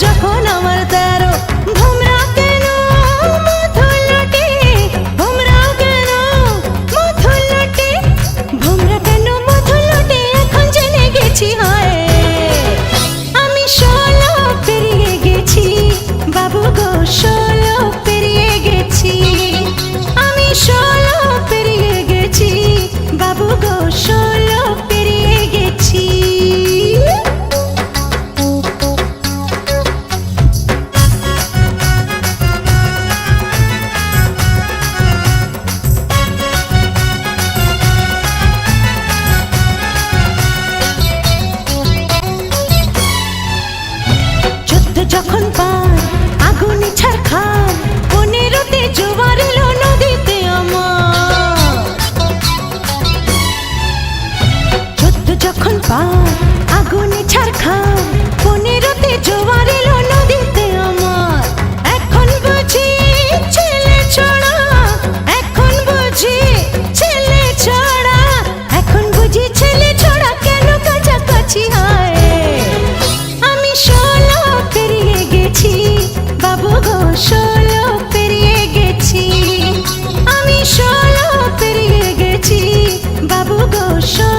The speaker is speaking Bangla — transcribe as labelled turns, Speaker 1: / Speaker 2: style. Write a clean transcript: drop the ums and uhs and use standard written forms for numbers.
Speaker 1: যখন আমার 13 ভোমরা কেন মধুলটে, ভোমরা কেন মধুলটে, ভোমরা কেন মধুলটে, এখন জেনে গেছি হয় আমি 16 পেরিয়ে গেছি বাবু গো, 16 পেরিয়ে গেছি আমি, 16 পেরিয়ে গেছি বাবু গো, 16 পেরিয়ে গেছি। যখন পার আগুনে ছারখার, 15তে জোয়ার এলো নদীতে আমার, 14 যখন পার আগুনে ছারখার, 15তে জোয়ার এলো নদীতে আমার। এখন বুঝি ছেলে ছড়া, এখন বুঝি ছেলে ছড়া, এখন বুঝি ছেলে ছড়া কেন কাছাকাছি হয় আমি 16 পেরিয়ে গেছি বাবু গো, 16 পেরিয়ে গেছি আমি, 16 পেরিয়ে গেছি বাবু গো, 16